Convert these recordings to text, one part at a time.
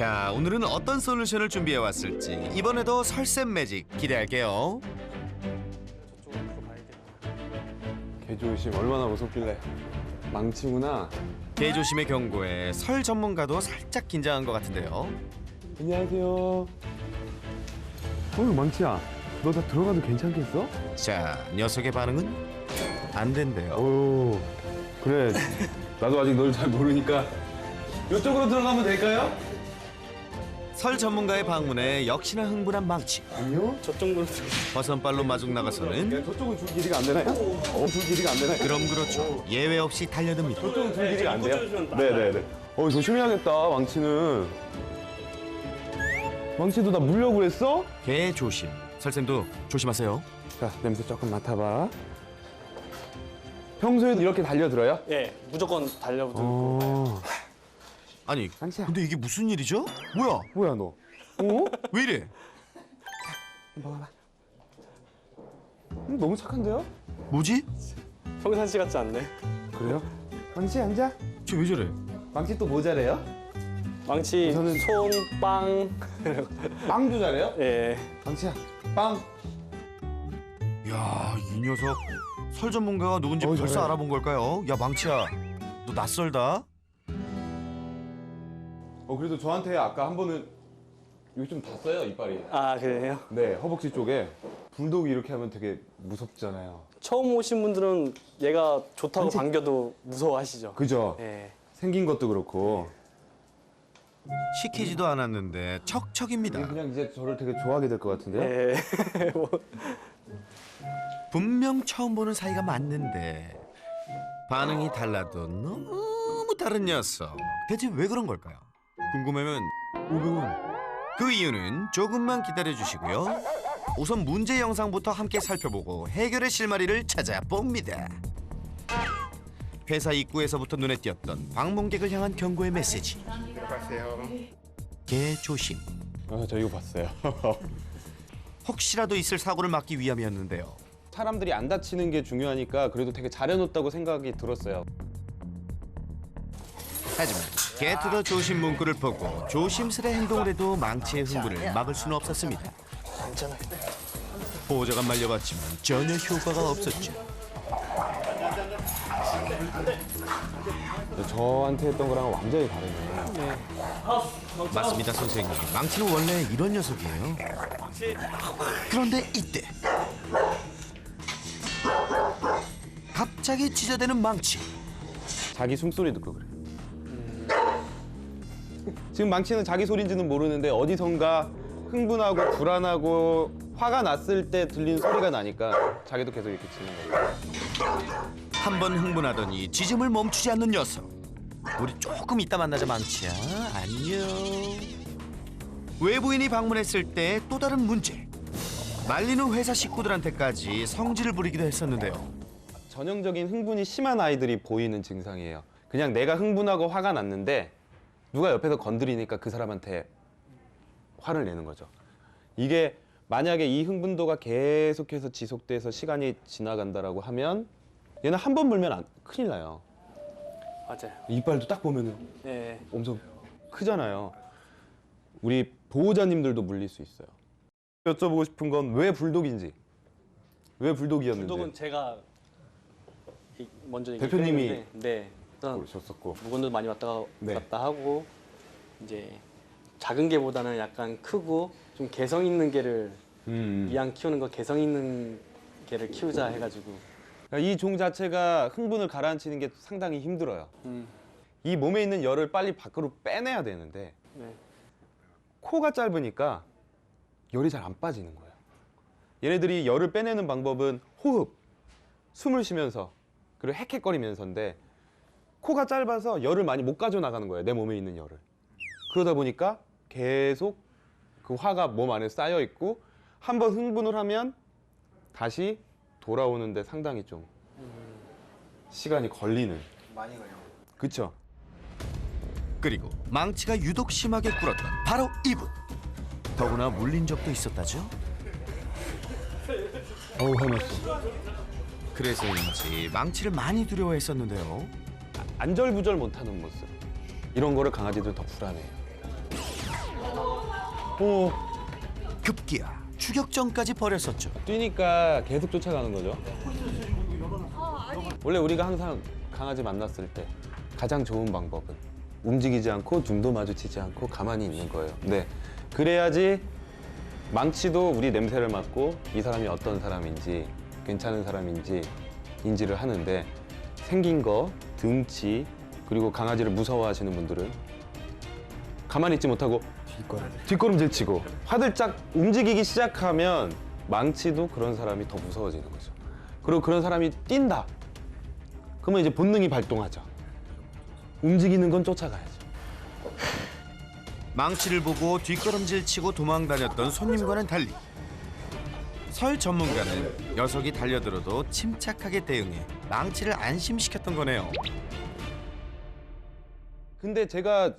자, 오늘은 어떤 솔루션을 준비해 왔을지 이번에도 설쌤 매직 기대할게요. 저쪽으로 가야겠다. 개조심 얼마나 무섭길래. 망치구나. 개조심의 경고에 설 전문가도 살짝 긴장한 것 같은데요. 안녕하세요. 망치야. 너 다 들어가도 괜찮겠어? 자, 녀석의 반응은 안 된대요. 오, 그래. 나도 아직 널 잘 모르니까 이쪽으로 들어가면 될까요? 설 전문가의 방문에 역시나 흥분한 망치. 아니요. 저쪽으로 버선발로 마중 나가서는 저쪽은 줄 길이가 안 되나요? 줄 길이가 안 되나요? 그럼 그렇죠. 예외 없이 달려듭니다. 저쪽은 줄 길이가 안 돼요? 꽂아주시면 네네네. 조심해야겠다, 망치는. 망치도 나 물려고 했어? 개 조심. 설쌤도 조심하세요. 자, 냄새 조금 맡아봐. 평소에도 이렇게 달려들어요? 예, 무조건 달려들고. 어. 아니, 망치야. 근데 이게 무슨 일이죠? 뭐야? 뭐야, 너? 어? 왜 이래? 먹어봐. 너무 착한데요? 뭐지? 평상시 같지 않네. 그래요? 망치 앉아. 쟤 왜 저래? 망치 또 뭐 잘해요? 망치, 저는- 손, 빵. 빵도 잘해요? 예. 망치야, 빵. 야, 이 녀석 설 전문가가 누군지 벌써 잘해. 알아본 걸까요? 야, 망치야, 너 낯설다. 그래도 저한테 아까 한 번은 여기 좀 닿았어요, 이빨이. 아, 그래요? 네, 허벅지 쪽에. 불독이 이렇게 하면 되게 무섭잖아요. 처음 오신 분들은 얘가 좋다고 망치. 반겨도 무서워하시죠? 그죠? 예. 생긴 것도 그렇고. 시키지도 않았는데 척척입니다. 그냥 이제 저를 되게 좋아하게 될 것 같은데요? 예. 뭐, 분명 처음 보는 사이가 맞는데 반응이 달라도 너무 다른 녀석. 대체 왜 그런 걸까요? 궁금하면 500원. 그 이유는 조금만 기다려 주시고요. 우선 문제 영상부터 함께 살펴보고 해결의 실마리를 찾아봅니다. 회사 입구에서부터 눈에 띄었던 방문객을 향한 경고의 메시지. 개 조심. 저 이거 봤어요. 혹시라도 있을 사고를 막기 위함이었는데요. 사람들이 안 다치는 게 중요하니까 그래도 되게 잘해놓았다고 생각이 들었어요. 하지만 개투더 조심 문구를 보고 조심스레 행동을 해도 망치의 흥분을 막을 수는 없었습니다. 괜찮아요. 보호자가 말려봤지만 전혀 효과가 없었죠. 저한테 했던 거랑 완전히 다르네요. 맞습니다, 선생님. 망치는 원래 이런 녀석이에요. 그런데 이때 갑자기 찢어대는 망치. 자기 숨소리 듣고 그래. 지금 망치는 자기 소리인지는 모르는데 어디선가 흥분하고 불안하고 화가 났을 때 들리는 소리가 나니까 자기도 계속 이렇게 짖는 거예요. 한 번 흥분하더니 짖음을 멈추지 않는 녀석. 우리 조금 이따 만나자, 망치야. 안녕. 외부인이 방문했을 때 또 다른 문제. 말리는 회사 식구들한테까지 성질을 부리기도 했었는데요. 전형적인 흥분이 심한 아이들이 보이는 증상이에요. 그냥 내가 흥분하고 화가 났는데 누가 옆에서 건드리니까 그 사람한테 화를 내는 거죠. 이게 만약에 이 흥분도가 계속해서 지속돼서 시간이 지나간다라고 하면 얘는 한 번 물면 큰일 나요. 맞아요. 이빨도 딱 보면은 예. 엄청 크잖아요. 우리 보호자님들도 물릴 수 있어요. 여쭤보고 싶은 건 왜 불독인지, 왜 불독이었는지. 불독은 제가 먼저 대표님이 얘기했는데, 네. 일단 그러셨었고. 물건도 많이 왔다 네. 갔다 하고 이제 작은 개보다는 약간 크고 좀 개성 있는 개를 이왕 키우는 거 개성 있는 개를 키우자 해가지고 이 종 자체가 흥분을 가라앉히는 게 상당히 힘들어요. 이 몸에 있는 열을 빨리 밖으로 빼내야 되는데 네. 코가 짧으니까 열이 잘 안 빠지는 거예요. 얘네들이 열을 빼내는 방법은 호흡, 숨을 쉬면서 그리고 헥헥거리면서인데 코가 짧아서 열을 많이 못 가져나가는 거예요. 내 몸에 있는 열을. 그러다 보니까 계속 그 화가 몸 안에 쌓여 있고 한번 흥분을 하면 다시 돌아오는데 상당히 좀 시간이 걸리는. 많이 걸려. 그쵸? 그리고 망치가 유독 심하게 꿇었던 바로 이분. 더구나 물린 적도 있었다죠. 화났어. 그래서인지 망치를 많이 두려워했었는데요. 안절부절 못하는 모습. 이런 거를 강아지들은 더 불안해요. 오, 급기야 추격전까지 벌였었죠. 뛰니까 계속 쫓아가는 거죠. 원래 우리가 항상 강아지 만났을 때 가장 좋은 방법은 움직이지 않고 눈도 마주치지 않고 가만히 있는 거예요. 네, 그래야지 망치도 우리 냄새를 맡고 이 사람이 어떤 사람인지 괜찮은 사람인지 인지를 하는데, 생긴 거, 등치, 그리고 강아지를 무서워하시는 분들은 가만히 있지 못하고 뒷걸음질 치고 화들짝 움직이기 시작하면 망치도 그런 사람이 더 무서워지는 거죠. 그리고 그런 사람이 뛴다. 그러면 이제 본능이 발동하죠. 움직이는 건 쫓아가야죠. 망치를 보고 뒷걸음질 치고 도망다녔던 손님과는 달리 설 전문가는 녀석이 달려들어도 침착하게 대응해 망치를 안심시켰던 거네요. 근데 제가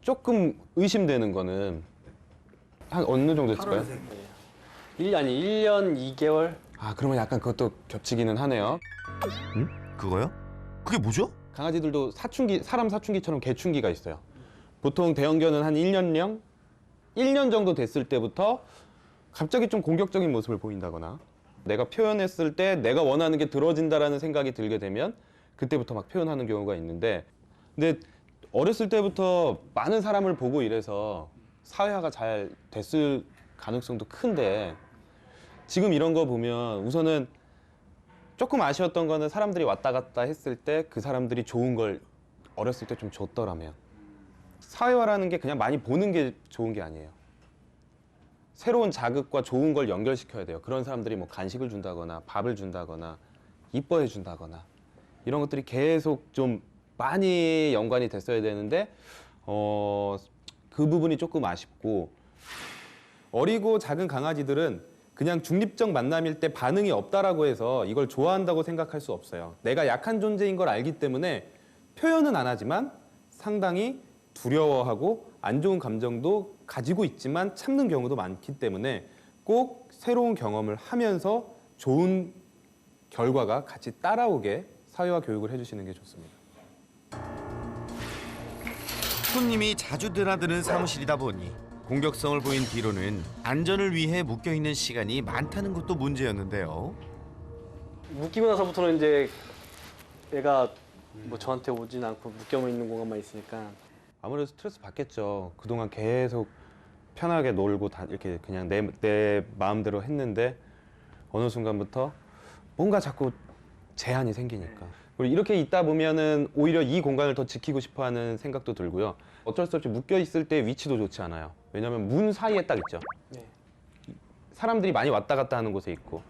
조금 의심되는 거는 한 어느 정도 됐을까요? 1년 2개월? 아, 그러면 약간 그것도 겹치기는 하네요. 그거요? 그게 뭐죠? 강아지들도 사춘기, 사람 사춘기처럼 개춘기가 있어요. 보통 대형견은 한 1년령? 1년 정도 됐을 때부터 갑자기 좀 공격적인 모습을 보인다거나, 내가 표현했을 때 내가 원하는 게 들어진다라는 생각이 들게 되면 그때부터 막 표현하는 경우가 있는데, 근데 어렸을 때부터 많은 사람을 보고 이래서 사회화가 잘 됐을 가능성도 큰데, 지금 이런 거 보면 우선은 조금 아쉬웠던 거는 사람들이 왔다 갔다 했을 때 그 사람들이 좋은 걸 어렸을 때 좀 줬더라면. 사회화라는 게 그냥 많이 보는 게 좋은 게 아니에요. 새로운 자극과 좋은 걸 연결시켜야 돼요. 그런 사람들이 뭐 간식을 준다거나 밥을 준다거나 이뻐해 준다거나 이런 것들이 계속 좀 많이 연관이 됐어야 되는데 그 부분이 조금 아쉽고, 어리고 작은 강아지들은 그냥 중립적 만남일 때 반응이 없다라고 해서 이걸 좋아한다고 생각할 수 없어요. 내가 약한 존재인 걸 알기 때문에 표현은 안 하지만 상당히 두려워하고 안 좋은 감정도 가지고 있지만 참는 경우도 많기 때문에 꼭 새로운 경험을 하면서 좋은 결과가 같이 따라오게 사회화 교육을 해주시는 게 좋습니다. 손님이 자주 드나드는 사무실이다 보니 공격성을 보인 뒤로는 안전을 위해 묶여있는 시간이 많다는 것도 문제였는데요. 묶이고 나서부터는 이제 애가 뭐 저한테 오진 않고 묶여 있는 공간만 있으니까 아무래도 스트레스 받겠죠. 그동안 계속 편하게 놀고 다 이렇게 그냥 내 마음대로 했는데 어느 순간부터 뭔가 자꾸 제한이 생기니까. 그리고 이렇게 있다 보면은 오히려 이 공간을 더 지키고 싶어하는 생각도 들고요. 어쩔 수 없이 묶여 있을 때 위치도 좋지 않아요. 왜냐하면 문 사이에 딱 있죠. 네. 사람들이 많이 왔다 갔다 하는 곳에 있고.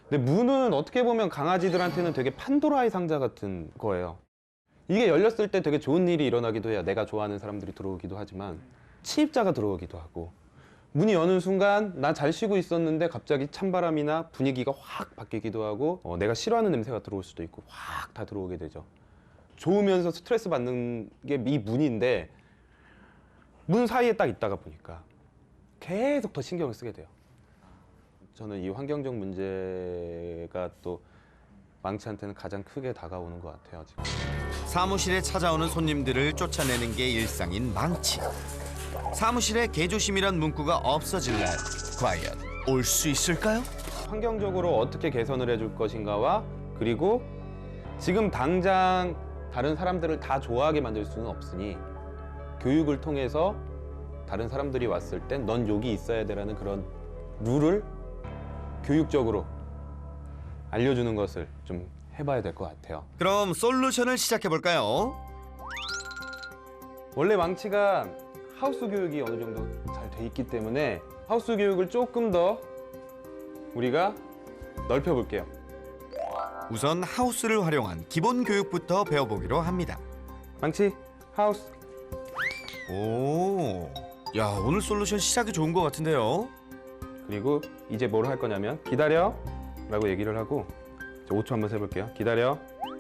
근데 문은 어떻게 보면 강아지들한테는 되게 판도라의 상자 같은 거예요. 이게 열렸을 때 되게 좋은 일이 일어나기도 해요. 내가 좋아하는 사람들이 들어오기도 하지만 침입자가 들어오기도 하고, 문이 여는 순간 나 잘 쉬고 있었는데 갑자기 찬바람이나 분위기가 확 바뀌기도 하고 내가 싫어하는 냄새가 들어올 수도 있고 확 다 들어오게 되죠. 좋으면서 스트레스 받는 게 이 문인데, 문 사이에 딱 있다가 보니까 계속 더 신경을 쓰게 돼요. 저는 이 환경적 문제가 또 망치한테는 가장 크게 다가오는 것 같아요, 지금. 사무실에 찾아오는 손님들을 쫓아내는 게 일상인 망치. 사무실에 개조심이란 문구가 없어질 날 과연 올 수 있을까요? 환경적으로 어떻게 개선을 해줄 것인가와, 그리고 지금 당장 다른 사람들을 다 좋아하게 만들 수는 없으니 교육을 통해서 다른 사람들이 왔을 땐 넌 여기 있어야 돼라는 그런 룰을 교육적으로 알려주는 것을 좀 해봐야 될 것 같아요. 그럼 솔루션을 시작해볼까요? 원래 망치가 하우스 교육이 어느 정도 잘 돼 있기 때문에 하우스 교육을 조금 더 우리가 넓혀볼게요. 우선 하우스를 활용한 기본 교육부터 배워보기로 합니다. 망치, 하우스. 오, 야, 오늘 솔루션 시작이 좋은 것 같은데요. 그리고 이제 뭘 할 거냐면 기다려 라고 얘기를 하고, 5초 한번 세볼게요. 기다려.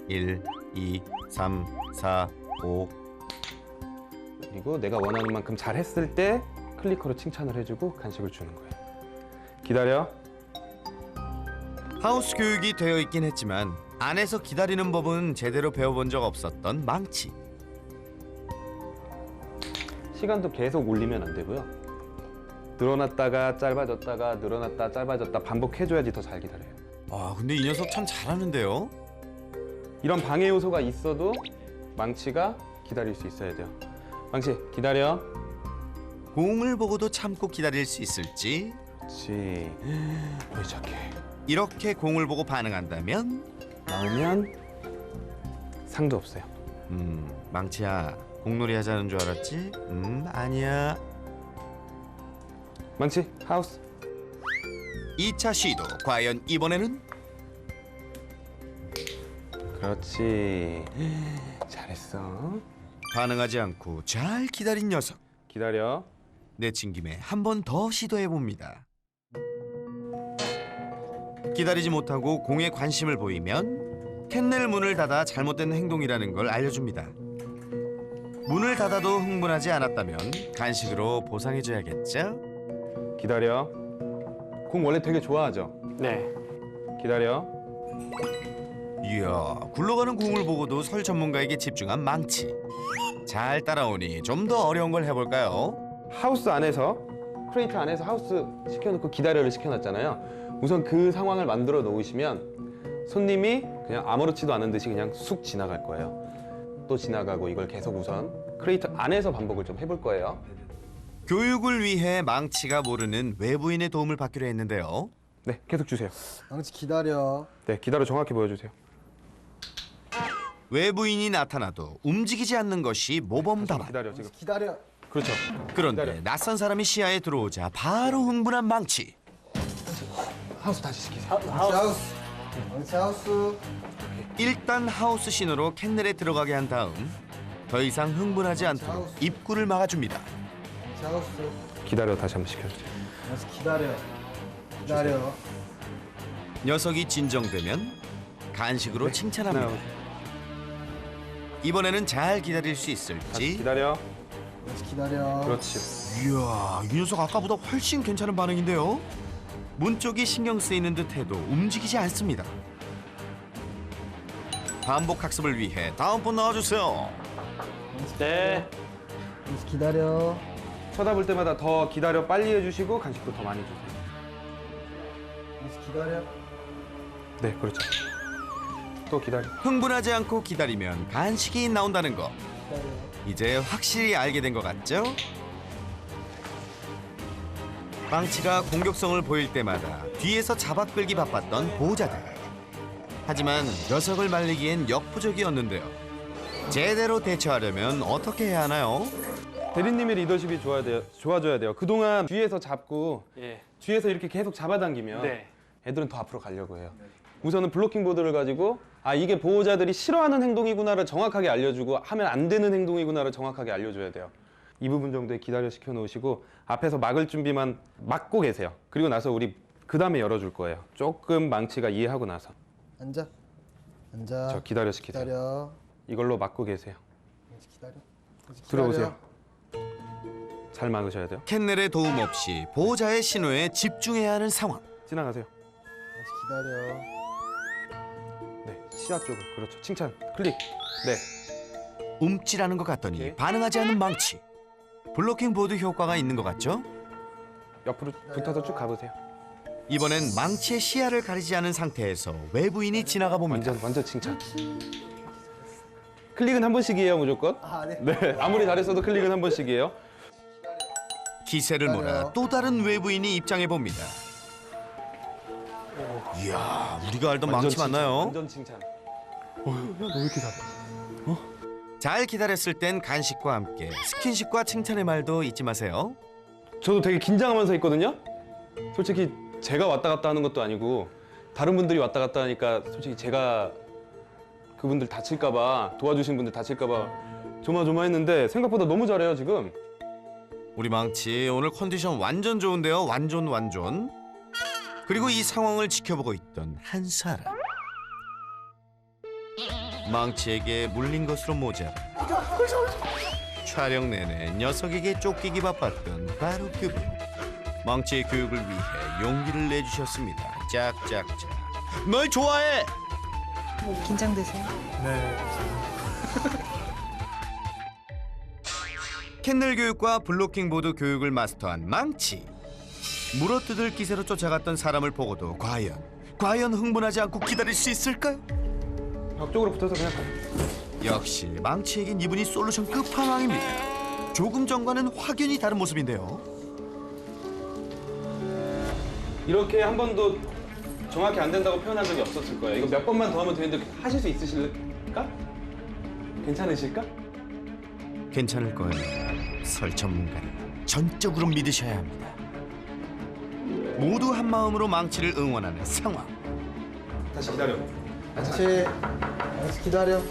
1, 2, 3, 4, 5. 그리고 내가 원하는 만큼 잘 했을 때 클리커로 칭찬을 해주고 간식을 주는 거예요. 기다려. 하우스 교육이 되어 있긴 했지만 안에서 기다리는 법은 제대로 배워본 적 없었던 망치. 시간도 계속 올리면 안 되고요. 늘어났다가 짧아졌다가 늘어났다 짧아졌다 반복해줘야지 더 잘 기다려요. 아, 근데 이 녀석 참 잘하는데요. 이런 방해 요소가 있어도 망치가 기다릴 수 있어야 돼요. 망치 기다려. 공을 보고도 참고 기다릴 수 있을지. 그렇지. 왜 착해. 이렇게 공을 보고 반응한다면 나오면 상도 없어요. 망치야, 공놀이 하자는 줄 알았지? 아니야. 망치 하우스. 2차 시도, 과연 이번에는? 그렇지. 잘했어. 반응하지 않고 잘 기다린 녀석. 기다려. 내친 김에 한 번 더 시도해 봅니다. 기다리지 못하고 공에 관심을 보이면 캔넬 문을 닫아 잘못된 행동이라는 걸 알려줍니다. 문을 닫아도 흥분하지 않았다면 간식으로 보상해줘야겠죠? 기다려. 공 원래 되게 좋아하죠? 네. 기다려. 이야, 굴러가는 공을 보고도 설 전문가에게 집중한 망치. 잘 따라오니 좀 더 어려운 걸 해볼까요? 하우스 안에서 크레이트 안에서 하우스 시켜놓고 기다려를 시켜놨잖아요. 우선 그 상황을 만들어 놓으시면 손님이 그냥 아무렇지도 않은 듯이 그냥 쑥 지나갈 거예요. 또 지나가고 이걸 계속 우선 크레이트 안에서 반복을 좀 해볼 거예요. 교육을 위해 망치가 모르는 외부인의 도움을 받기로 했는데요. 네, 계속 주세요. 망치 기다려. 네, 기다려 정확히 보여주세요. 외부인이 나타나도 움직이지 않는 것이 모범 답안. 기다려 지금. 망치 기다려. 그렇죠. 그런데 기다려. 낯선 사람이 시야에 들어오자 바로 흥분한 망치. 하우스 다시 시키세요. 망치 하우스. 망치 하우스. 일단 하우스 신호로 캔넬에 들어가게 한 다음 더 이상 흥분하지 않도록 입구를 막아줍니다. 망치 하우스. 기다려 다시 한번 시켜주세요. 망치 기다려. 기다려. 녀석이 진정되면 간식으로 칭찬합니다. 이번에는 잘 기다릴 수 다시 있을지. 기다려. 망치 기다려. 그렇지. 이야, 이 녀석 아까보다 훨씬 괜찮은 반응인데요. 문 쪽이 신경 쓰이는 듯해도 움직이지 않습니다. 반복 학습을 위해 다음 분 나와주세요. 네. 망치 기다려. 쳐다볼 때마다 더 기다려 빨리 해주시고 간식도 더 많이 주세요. 망치 기다려. 네, 그렇죠. 또 기다려. 흥분하지 않고 기다리면 간식이 나온다는 거. 기다려. 이제 확실히 알게 된 것 같죠? 망치가 공격성을 보일 때마다 뒤에서 잡아 끌기 바빴던 보호자들. 하지만 녀석을 말리기엔 역부족이었는데요. 제대로 대처하려면 어떻게 해야 하나요? 대리님의 리더십이 좋아져야 돼요. 그동안 뒤에서 잡고 예. 뒤에서 이렇게 계속 잡아당기면 네. 애들은 더 앞으로 가려고 해요. 우선은 블로킹 보드를 가지고 아 이게 보호자들이 싫어하는 행동이구나를 정확하게 알려주고 하면 안 되는 행동이구나를 정확하게 알려줘야 돼요. 이 부분 정도에 기다려 시켜 놓으시고 앞에서 막을 준비만 막고 계세요. 그리고 나서 우리 그 다음에 열어줄 거예요. 조금 망치가 이해하고 나서 앉아. 앉아. 저 기다려 시키세요. 기다려. 이걸로 막고 계세요. 망치 기다려. 망치 기다려. 들어오세요. 잘 막으셔야 돼요. 캔넬의 도움 없이 보호자의 신호에 집중해야 하는 상황. 지나가세요. 망치 기다려. 네, 시야 쪽을 그렇죠. 칭찬 클릭. 네. 움찔하는 것 같더니 오케이. 반응하지 않는 망치. 블로킹 보드 효과가 있는 것 같죠? 옆으로 붙어서 쭉 가보세요. 이번엔 망치의 시야를 가리지 않은 상태에서 외부인이 지나가 봅니다. 완전 칭찬. 클릭은 한 번씩이에요 무조건. 아, 네. 네, 아무리 잘했어도 클릭은 한 번씩이에요. 기세를 몰아 또 다른 외부인이 입장해 봅니다. 이야, 우리가 알던 망치 칭찬, 맞나요? 완전 칭찬. 너 왜 이렇게 잘해? 잘 기다렸을 땐 간식과 함께 스킨십과 칭찬의 말도 잊지 마세요. 저도 되게 긴장하면서 했거든요. 솔직히 제가 왔다 갔다 하는 것도 아니고 다른 분들이 왔다 갔다 하니까 솔직히 제가 그분들 다칠까봐 도와주신 분들 다칠까봐 조마조마했는데 생각보다 너무 잘해요 지금. 우리 망치 오늘 컨디션 완전 좋은데요. 완전. 그리고 이 상황을 지켜보고 있던 한 사람. 망치에게 물린 것으로 모자라. 촬영 내내 녀석에게 쫓기기 바빴던 바로 그분. 망치의 교육을 위해 용기를 내주셨습니다. 짝짝짝. 널 좋아해. 긴장되세요? 캔넬 교육과 블로킹 보드 교육을 마스터한 망치. 물어뜯을 기세로 쫓아갔던 사람을 보고도 과연 흥분하지 않고 기다릴 수 있을까요? 벽 쪽으로 붙어서 그냥 역시 망치에겐 이분이 솔루션 끝판왕입니다. 조금 전과는 확연히 다른 모습인데요. 이렇게 한 번도 정확히 안 된다고 표현한 적이 없었을 거예요. 이거 몇 번만 더 하면 되는데 하실 수 있으실까? 괜찮으실까? 괜찮을 거예요. 설 전문가를 전적으로 믿으셔야 합니다. 모두 한 마음으로 망치를 응원하는 상황. 다시 기다려. 망치. 망치 기다려.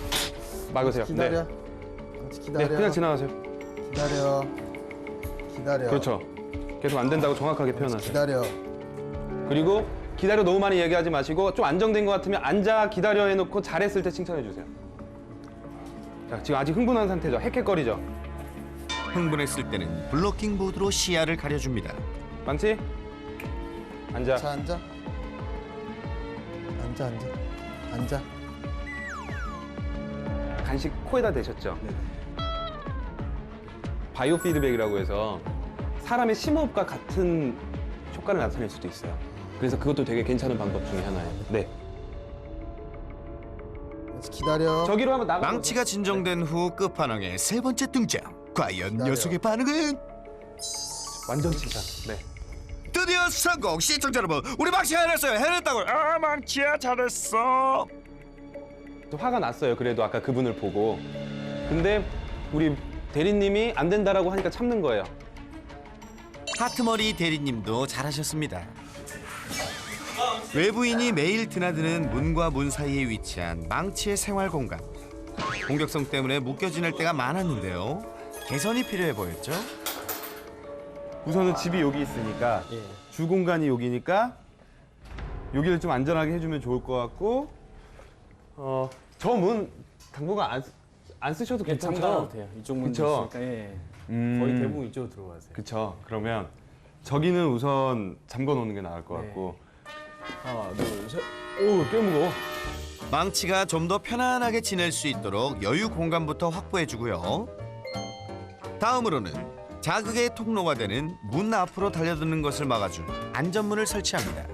막으세요. 기다려. 네. 망치 네, 기다려. 그냥 지나가세요. 기다려. 기다려. 그렇죠. 계속 안 된다고 정확하게 표현하세요. 기다려. 그리고 기다려 너무 많이 얘기하지 마시고 좀 안정된 것 같으면 앉아 기다려 해놓고 잘했을 때 칭찬해 주세요. 자, 지금 아직 흥분한 상태죠. 헥헥거리죠. 흥분했을 때는 블로킹 보드로 시야를 가려줍니다. 망치. 앉아. 자, 앉아. 앉아. 앉아. 간식 코에다 대셨죠? 바이오 피드백이라고 해서 사람의 심호흡과 같은 효과를 나타낼 수도 있어요. 그래서 그것도 되게 괜찮은 방법 중에 하나예요. 네. 망치 기다려. 저기로 한번 나가. 망치가 진정된 후 끝판왕의 세 번째 등장. 과연 기다려. 녀석의 반응은? 완전 칭찬. 네. 드디어 성공! 시청자 여러분, 우리 망치가 해냈어요. 해냈다고. 아, 망치야 잘했어. 또 화가 났어요. 그래도 아까 그분을 보고. 근데 우리 대리님이 안 된다라고 하니까 참는 거예요. 하트머리 대리님도 잘하셨습니다. 외부인이 매일 드나드는 문과 문 사이에 위치한 망치의 생활 공간. 공격성 때문에 묶여 지낼 때가 많았는데요. 개선이 필요해 보였죠? 우선은 집이 여기 있으니까 예. 주 공간이 여기니까 여기를 좀 안전하게 해주면 좋을 것 같고 저 문 당분간 안 쓰셔도 괜찮죠? 참가도 돼요. 이쪽 문도 그쵸? 있으니까 예. 음. 거의 대부분 이쪽으로 들어가세요. 그쵸. 그러면 저기는 우선 잠궈 놓는 게 나을 것 네. 같고. 하나, 둘, 셋. 오, 꽤 무거워. 망치가 좀 더 편안하게 지낼 수 있도록 여유 공간부터 확보해주고요. 다음으로는 자극의 통로가 되는 문 앞으로 달려드는 것을 막아준 안전문을 설치합니다.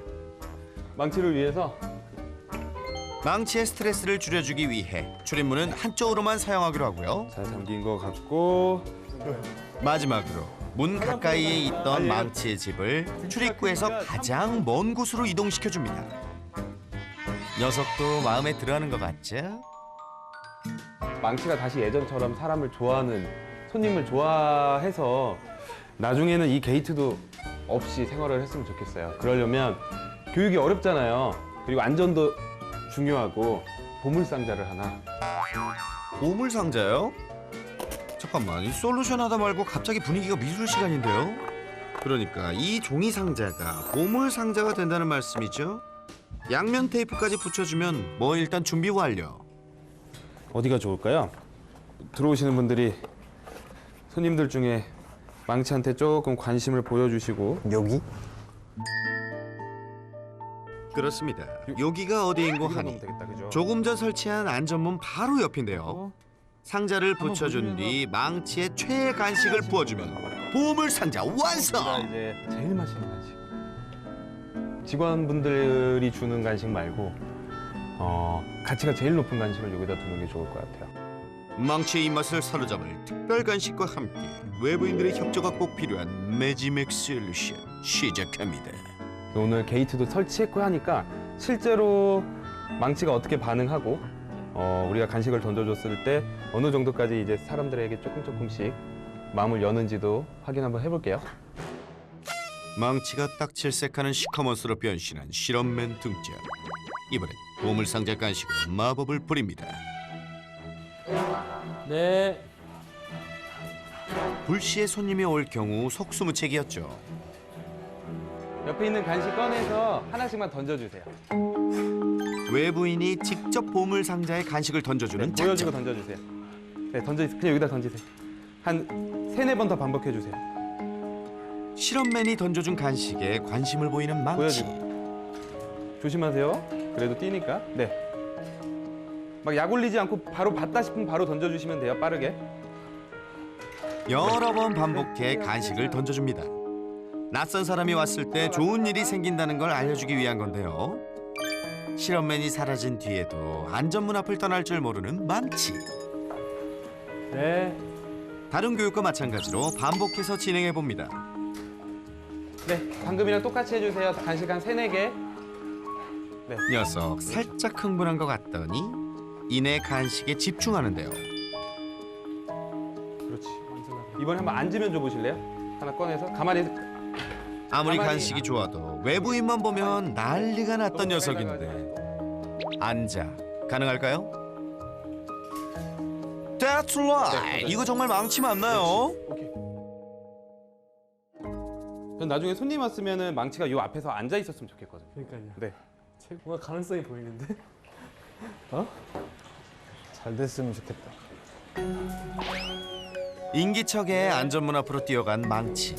망치를 위해서 망치의 스트레스를 줄여주기 위해 출입문은 한쪽으로만 사용하기로 하고요. 잘 잠긴 거 갖고 마지막으로 문 가까이에 있던 망치의 집을 출입구에서 가장 먼 곳으로 이동시켜줍니다. 녀석도 마음에 들어하는 것 같죠? 망치가 다시 예전처럼 사람을 좋아하는 손님을 좋아해서 나중에는 이 게이트도 없이 생활을 했으면 좋겠어요. 그러려면 교육이 어렵잖아요. 그리고 안전도 중요하고 보물상자를 하나. 보물상자요? 잠깐만, 이 솔루션 하다 말고 갑자기 분위기가 미술 시간인데요? 그러니까 이 종이 상자가 보물상자가 된다는 말씀이죠? 양면 테이프까지 붙여주면 뭐 일단 준비 완료. 어디가 좋을까요? 들어오시는 분들이 손님들 중에 망치한테 조금 관심을 보여주시고 여기? 그렇습니다. 여기가 어디인고 여기다 하니 놓으면 되겠다, 그죠? 조금 전 설치한 안전문 바로 옆인데요. 상자를 붙여준 뒤 망치에 최애 간식을 부어주면 보물상자 완성! 제가 이제 제일 맛있는 간식. 직원분들이 주는 간식 말고 가치가 제일 높은 간식을 여기다 두는 게 좋을 것 같아요. 망치의 입맛을 사로잡을 특별 간식과 함께 외부인들의 협조가 꼭 필요한 매지맥 솔루션 시작합니다. 오늘 게이트도 설치했고 하니까 실제로 망치가 어떻게 반응하고 우리가 간식을 던져줬을 때 어느 정도까지 이제 사람들에게 조금씩 마음을 여는지도 확인 한번 해볼게요. 망치가 딱 질색하는 시커먼스로 변신한 실험맨 등장. 이번엔 보물상자 간식으로 마법을 부립니다. 네. 불시에 손님이 올 경우 속수무책이었죠. 옆에 있는 간식 꺼내서 하나씩만 던져주세요. 외부인이 직접 보물상자에 간식을 던져주는 보여주고 작전. 던져주세요. 네, 그냥 여기다 던지세요. 한 3-4번 더 반복해주세요. 실험맨이 던져준 간식에 관심을 보이는 망치. 보여주고. 조심하세요. 그래도 뛰니까. 네. 막 약 올리지 않고 바로 봤다 싶으면 바로 던져주시면 돼요. 빠르게. 여러 번 반복해 간식을 던져줍니다. 낯선 사람이 왔을 때 좋은 일이 생긴다는 걸 알려주기 위한 건데요. 실험맨이 사라진 뒤에도 안전문 앞을 떠날 줄 모르는 망치. 네. 다른 교육과 마찬가지로 반복해서 진행해 봅니다. 네, 방금이랑 똑같이 해주세요. 간식 한 3-4개. 녀석 살짝 흥분한 것 같더니 이내 간식에 집중하는데요. 그렇지. 이번에 한번 앉으면 줘보실래요? 하나 꺼내서 가만히. 아무리 가만히. 간식이 좋아도 외부인만 보면 난리가 났던 녀석인데. 앉아 가능할까요? That's right. 이거 정말 망치 맞나요? 오케이. 전 나중에 손님 왔으면은 망치가 요 앞에서 앉아 있었으면 좋겠거든요. 그러니까요. 네. 뭔가 가능성이 보이는데? 잘 됐으면 좋겠다. 인기척에 안전문 앞으로 뛰어간 망치.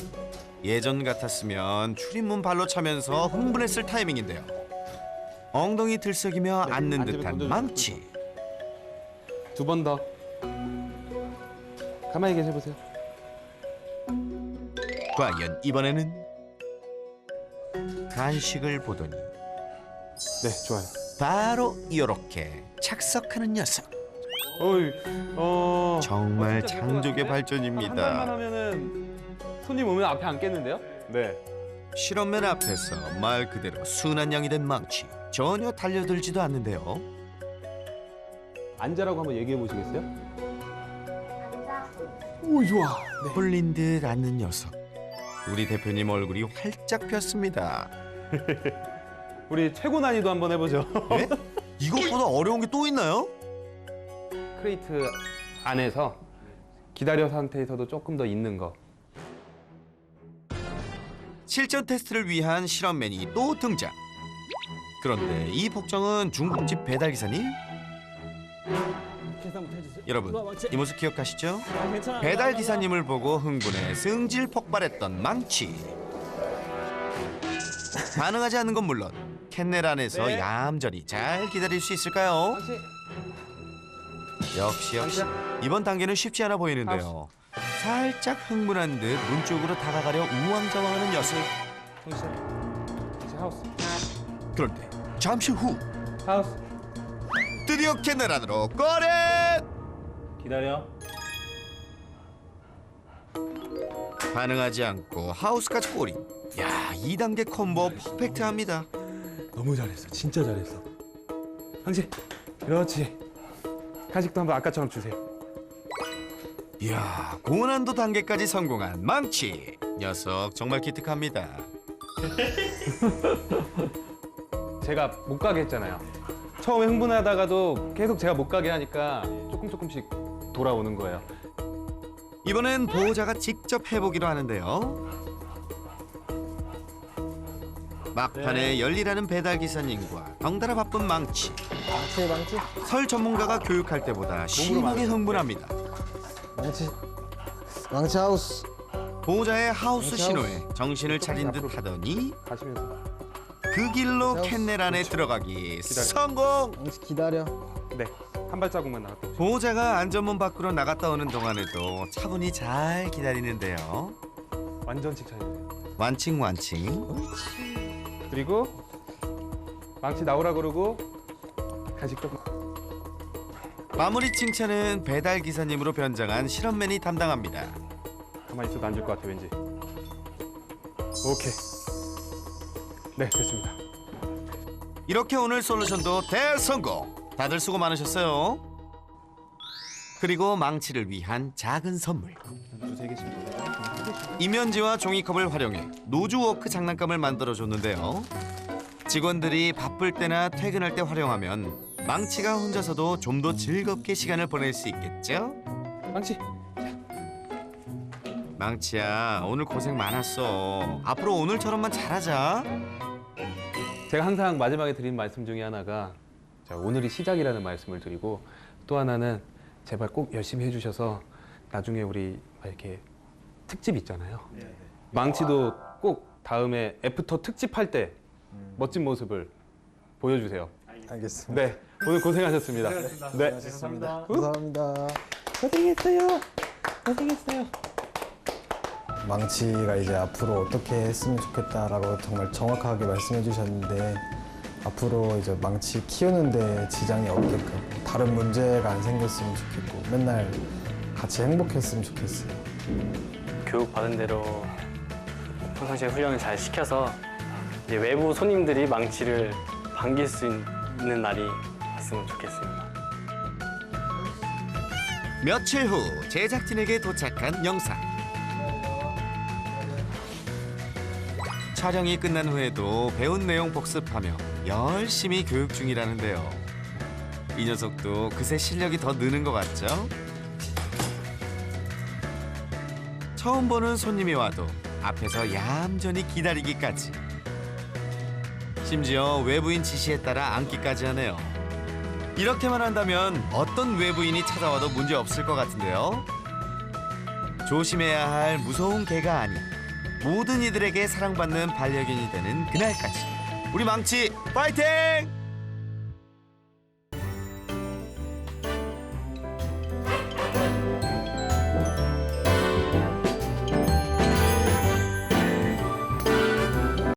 예전 같았으면 출입문 발로 차면서 흥분했을 타이밍인데요. 엉덩이 들썩이며 네, 앉는 앉으면 듯한 던져주세요. 망치. 2번 더. 가만히 계셔보세요. 과연 이번에는 간식을 보더니 네, 좋아요. 바로 이렇게 착석하는 녀석. 어이, 정말 진짜 장족의 한 달만 발전입니다. 하면은 손님 오면 앞에 앉겠는데요? 네. 실험맨 앞에서 말 그대로 순한 양이 된 망치. 전혀 달려들지도 않는데요. 앉으라고 한번 얘기해 보시겠어요? 오, 좋아. 홀린 듯 앉는 녀석. 우리 대표님 얼굴이 활짝 폈습니다. 우리 최고 난이도 한번 해보죠. 네? 이것보다 어려운 게 또 있나요? 크레이트 안에서 기다려 상태에서도 조금 더 있는 거. 실전 테스트를 위한 실험맨이 또 등장. 그런데 이 복장은 중국집 배달 기사님? 여러분, 이 모습 기억하시죠? 배달 기사님을 보고 흥분해 승질 폭발했던 망치. 반응하지 않는 건 물론 캔넬 안에서 네. 얌전히 잘 기다릴 수 있을까요? 역시 이번 단계는 쉽지 않아 보이는데요. 살짝 흥분한 듯 문 쪽으로 다가가려 우왕좌왕하는 녀석. 하우스. 그런데 잠시 후 하우스. 드디어 캔넬 안으로 꺼렛! 기다려. 반응하지 않고 하우스까지 꼬린. 야, 2단계 콤보 퍼펙트합니다. 너무 잘했어. 진짜 잘했어. 황씨. 그렇지. 간식도 한번 아까처럼 주세요. 이야, 고난도 단계까지 성공한 망치. 녀석 정말 기특합니다. 제가 못 가게 했잖아요. 처음에 흥분하다가도 계속 제가 못 가게 하니까 조금씩 돌아오는 거예요. 이번엔 보호자가 직접 해보기로 하는데요. 막판에 열일하는 배달 기사님과 덩달아 바쁜 망치. 망치. 설 전문가가 교육할 때보다 심하게 흥분합니다. 망치 하우스. 보호자의 하우스 망치 신호에 하우스. 정신을 차린 듯 하더니 가시면서. 그 길로 하우스. 캔넬 안에 들어가기 성공! 망치 기다려. 네. 한 발자국만 나갔다 오세요. 보호자가 안전문 밖으로 나갔다 오는 동안에도 차분히 잘 기다리는데요. 완전씩 차려주세요. 완칭. 그리고 망치 나오라 그러고 간식도. 마무리 칭찬은 배달 기사님으로 변장한 실험맨이 담당합니다. 가만히 있어도 안 줄 것 같아 왠지. 오케이. 네, 됐습니다. 이렇게 오늘 솔루션도 대성공! 다들 수고 많으셨어요. 그리고 망치를 위한 작은 선물. 두세 개씩. 이면지와 종이컵을 활용해 노즈워크 장난감을 만들어줬는데요. 직원들이 바쁠 때나 퇴근할 때 활용하면 망치가 혼자서도 좀 더 즐겁게 시간을 보낼 수 있겠죠? 망치. 망치야, 오늘 고생 많았어. 앞으로 오늘처럼만 잘하자. 제가 항상 마지막에 드린 말씀 중에 하나가 자, 오늘이 시작이라는 말씀을 드리고 또 하나는 제발 꼭 열심히 해주셔서 나중에 우리 이렇게 특집 있잖아요. 망치도 꼭 다음에 애프터 특집 할 때 멋진 모습을 보여주세요. 알겠습니다. 네, 오늘 고생하셨습니다. 네, 감사합니다. 고생했어요. 고생했어요. 망치가 이제 앞으로 어떻게 했으면 좋겠다라고 정말 정확하게 말씀해 주셨는데 앞으로 이제 망치 키우는데 지장이 없게끔 다른 문제가 안 생겼으면 좋겠고 맨날 같이 행복했으면 좋겠어요. 교육 받은 대로 평상시에 훈련을 잘 시켜서 이제 외부 손님들이 망치를 반길 수 있는 날이 왔으면 좋겠습니다. 며칠 후 제작진에게 도착한 영상. 촬영이 끝난 후에도 배운 내용 복습하며 열심히 교육 중이라는데요. 이 녀석도 그새 실력이 더 느는 것 같죠? 처음 보는 손님이 와도 앞에서 얌전히 기다리기까지. 심지어 외부인 지시에 따라 앉기까지 하네요. 이렇게만 한다면 어떤 외부인이 찾아와도 문제 없을 것 같은데요. 조심해야 할 무서운 개가 아닌 모든 이들에게 사랑받는 반려견이 되는 그날까지 우리 망치 파이팅!